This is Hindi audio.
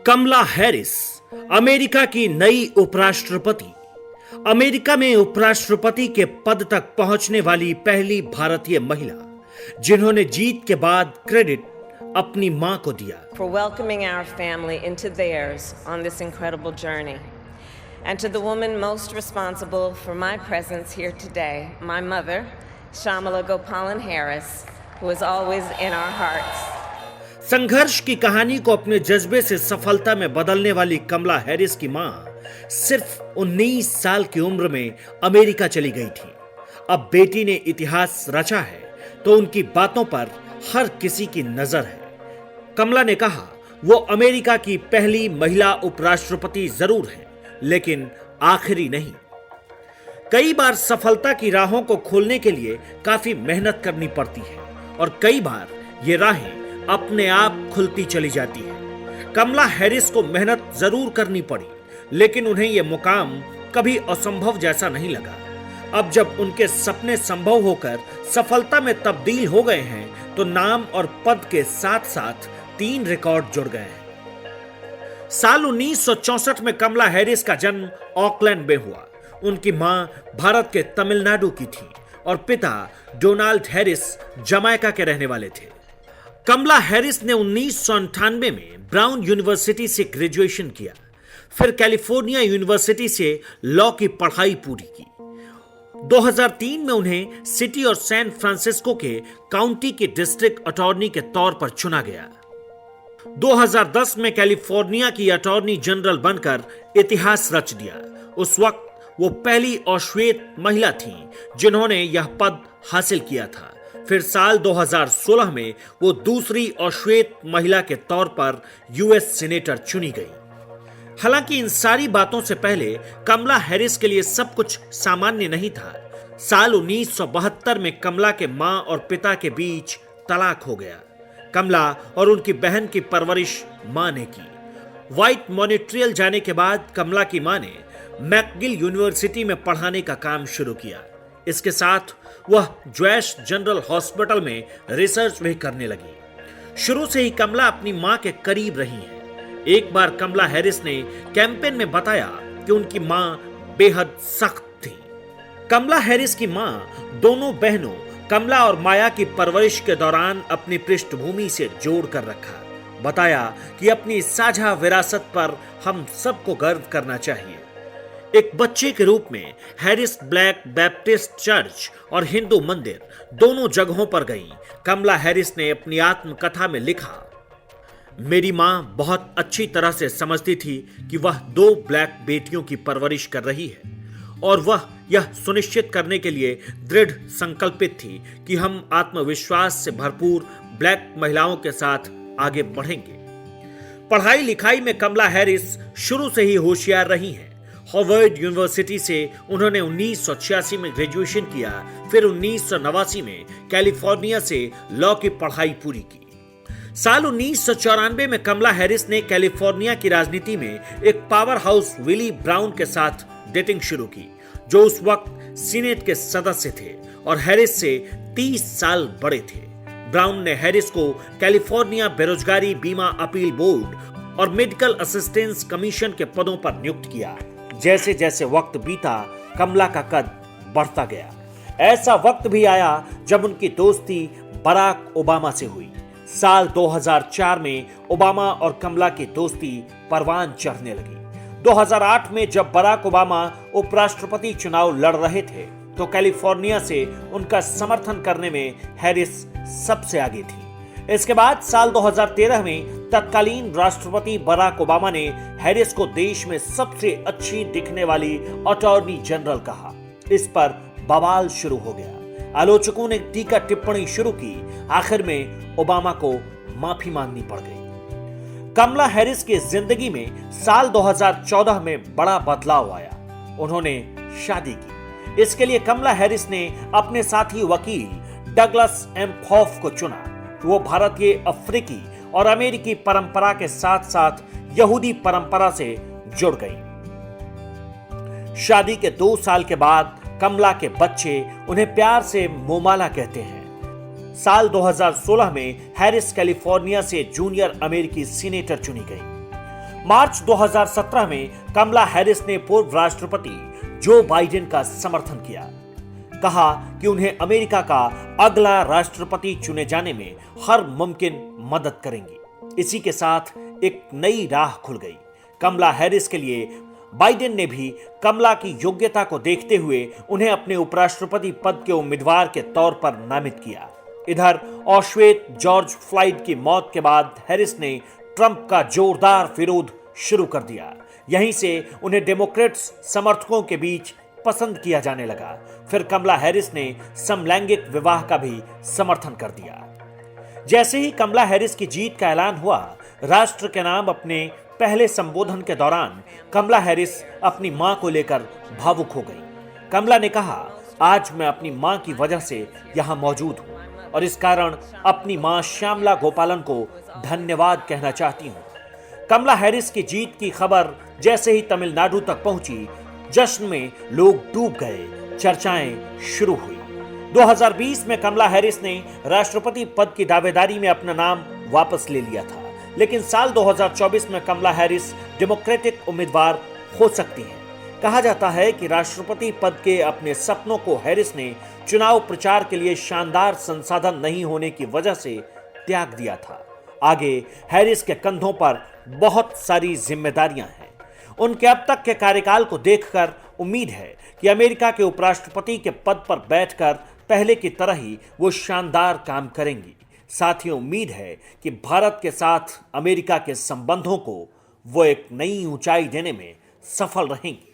कमला हैरिस अमेरिका की नई उपराष्ट्रपति। अमेरिका में उपराष्ट्रपति के पद तक पहुंचने वाली पहली भारतीय महिला, जिन्होंने जीत के बाद क्रेडिट अपनी मां को दिया। For welcoming our family into theirs on this incredible journey. And to the woman most responsible for my presence here today, my mother, Shamala Gopalan Harris, who is always in our hearts. संघर्ष की कहानी को अपने जज्बे से सफलता में बदलने वाली कमला हैरिस की मां सिर्फ 19 साल की उम्र में अमेरिका चली गई थी। अब बेटी ने इतिहास रचा है तो उनकी बातों पर हर किसी की नजर है। कमला ने कहा, वो अमेरिका की पहली महिला उपराष्ट्रपति जरूर है, लेकिन आखिरी नहीं। कई बार सफलता की राहों को खोलने के लिए काफी मेहनत करनी पड़ती है और कई बार ये राहें अपने आप खुलती चली जाती है। कमला हैरिस को मेहनत जरूर करनी पड़ी, लेकिन उन्हें यह मुकाम कभी असंभव जैसा नहीं लगा। अब जब उनके सपने संभव होकर सफलता में तब्दील हो गए हैं, तो नाम और पद के साथ साथ 3 रिकॉर्ड जुड़ गए हैं। साल 1964 में कमला हैरिस का जन्म ऑकलैंड में हुआ। उनकी मां भारत के तमिलनाडु की थी और पिता डोनाल्ड हैरिस जमैका के रहने वाले थे। कमला हैरिस ने 1998 में ब्राउन यूनिवर्सिटी से ग्रेजुएशन किया, फिर कैलिफोर्निया यूनिवर्सिटी से लॉ की पढ़ाई पूरी की। 2003 में उन्हें सिटी और सैन फ्रांसिस्को के काउंटी के डिस्ट्रिक्ट अटॉर्नी के तौर पर चुना गया। 2010 में कैलिफोर्निया की अटॉर्नी जनरल बनकर इतिहास रच दिया। उस वक्त वो पहली अश्वेत महिला थीं जिन्होंने यह पद हासिल किया था। फिर साल 2016 में वो दूसरी अश्वेत महिला के तौर पर यूएस सीनेटर चुनी गई। हालांकि इन सारी बातों से पहले कमला हैरिस के लिए सब कुछ सामान्य नहीं था। साल 1972 में कमला के मां और पिता के बीच तलाक हो गया। कमला और उनकी बहन की परवरिश मां ने की। व्हाइट मॉनिट्रियल जाने के बाद कमला की मां ने मैकगिल यूनिवर्सिटी में पढ़ाने का काम शुरू किया। इसके साथ वह ज्वेश जनरल हॉस्पिटल में रिसर्च भी करने लगी। शुरू से ही कमला अपनी मां के करीब रही हैं। एक बार कमला हैरिस ने कैंपेन में बताया कि उनकी मां बेहद सख्त थी। कमला हैरिस की मां दोनों बहनों कमला और माया की परवरिश के दौरान अपनी पृष्ठभूमि से जोड़ कर रखा। बताया कि अपनी साझा विरासत पर हम सबको गर्व करना चाहिए। एक बच्चे के रूप में हैरिस ब्लैक बैप्टिस्ट चर्च और हिंदू मंदिर दोनों जगहों पर गई। कमला हैरिस ने अपनी आत्मकथा में लिखा, मेरी मां बहुत अच्छी तरह से समझती थी कि वह 2 ब्लैक बेटियों की परवरिश कर रही है और वह यह सुनिश्चित करने के लिए दृढ़ संकल्पित थी कि हम आत्मविश्वास से भरपूर ब्लैक महिलाओं के साथ आगे बढ़ेंगे। पढ़ाई लिखाई में कमला हैरिस शुरू से ही होशियार रही हैं। हार्वर्ड यूनिवर्सिटी से उन्होंने 1986 में ग्रेजुएशन किया, फिर 1989 में कैलिफोर्निया से लॉ की पढ़ाई पूरी की। साल 1994 में कमला हैरिस ने कैलिफोर्निया की राजनीति में एक पावर हाउस विली ब्राउन के साथ डेटिंग शुरू की, जो उस वक्त सीनेट के सदस्य थे और हैरिस से 30 साल बड़े थे। ब्राउन ने हैरिस को कैलिफोर्निया बेरोजगारी बीमा अपील बोर्ड और मेडिकल असिस्टेंस कमीशन के पदों पर नियुक्त किया। जैसे जैसे वक्त बीता, कमला का कद बढ़ता गया। ऐसा वक्त भी आया जब उनकी दोस्ती बराक ओबामा से हुई। साल 2004 में ओबामा और कमला की दोस्ती परवान चढ़ने लगी। 2008 में जब बराक ओबामा उपराष्ट्रपति चुनाव लड़ रहे थे, तो कैलिफोर्निया से उनका समर्थन करने में हैरिस सबसे आगे थी। इसके बाद साल 2013 में तत्कालीन राष्ट्रपति बराक ओबामा ने हैरिस को देश में सबसे अच्छी दिखने वाली अटॉर्नी जनरल कहा। इस पर बवाल शुरू हो गया। आलोचकों ने टीका टिप्पणी शुरू की। आखिर में ओबामा को माफी मांगनी पड़ गई। कमला हैरिस की जिंदगी में साल 2014 में बड़ा बदलाव आया। उन्होंने शादी की। इसके लिए कमला हैरिस ने अपने साथी वकील डगलस एम खौफ को चुना। वो भारतीय, अफ्रीकी और अमेरिकी परंपरा के साथ साथ यहूदी परंपरा से जुड़ गई। शादी के 2 साल के बाद कमला के बच्चे उन्हें प्यार से मोमाला कहते हैं। साल 2016 में हैरिस कैलिफोर्निया से जूनियर अमेरिकी सीनेटर चुनी गई। मार्च 2017 में कमला हैरिस ने पूर्व राष्ट्रपति जो बाइडेन का समर्थन किया। कहा कि उन्हें अमेरिका का अगला राष्ट्रपति चुने जाने में हर मुमकिन मदद करेंगी। इसी के साथ एक नई राह खुल गई। कमला हैरिस के लिए बाइडेन ने भी कमला की योग्यता को देखते हुए उन्हें अपने उपराष्ट्रपति पद के उम्मीदवार के तौर पर नामित किया। इधर ऑश्वेत जॉर्ज फ्लॉयड की मौत के बाद हैरिस ने ट्रंप का जोरदार विरोध शुरू कर दिया। यहीं से उन्हें डेमोक्रेट्स समर्थकों के बीच पसंद किया जाने लगा। फिर कमला हैरिस ने समलैंगिक विवाह का भी समर्थन कर दिया। जैसे ही कमला हैरिस की जीत का ऐलान हुआ, राष्ट्र के नाम अपने पहले संबोधन के दौरान कमला हैरिस अपनी मां को लेकर भावुक हो गई। कमला ने कहा, आज मैं अपनी मां की वजह से यहां मौजूद हूं और इस कारण अपनी मां श्यामला गोपालन को धन्यवाद कहना चाहती हूं। कमला हैरिस की जीत की खबर जैसे ही तमिलनाडु तक पहुंची, जश्न में लोग डूब गए, चर्चाएं शुरू हुई। 2020 में कमला हैरिस ने राष्ट्रपति पद की दावेदारी में अपना नाम वापस ले लिया था, लेकिन साल 2024 में कमला हैरिस डेमोक्रेटिक उम्मीदवार हो सकती हैं। कहा जाता है कि राष्ट्रपति पद के अपने सपनों को हैरिस ने चुनाव प्रचार के लिए शानदार संसाधन नहीं होने की वजह से त्याग दिया था। आगे हैरिस के कंधों पर बहुत सारी जिम्मेदारियां हैं। उनके अब तक के कार्यकाल को देखकर उम्मीद है कि अमेरिका के उपराष्ट्रपति के पद पर बैठकर पहले की तरह ही वो शानदार काम करेंगी। साथ ही उम्मीद है कि भारत के साथ अमेरिका के संबंधों को वो एक नई ऊंचाई देने में सफल रहेंगी।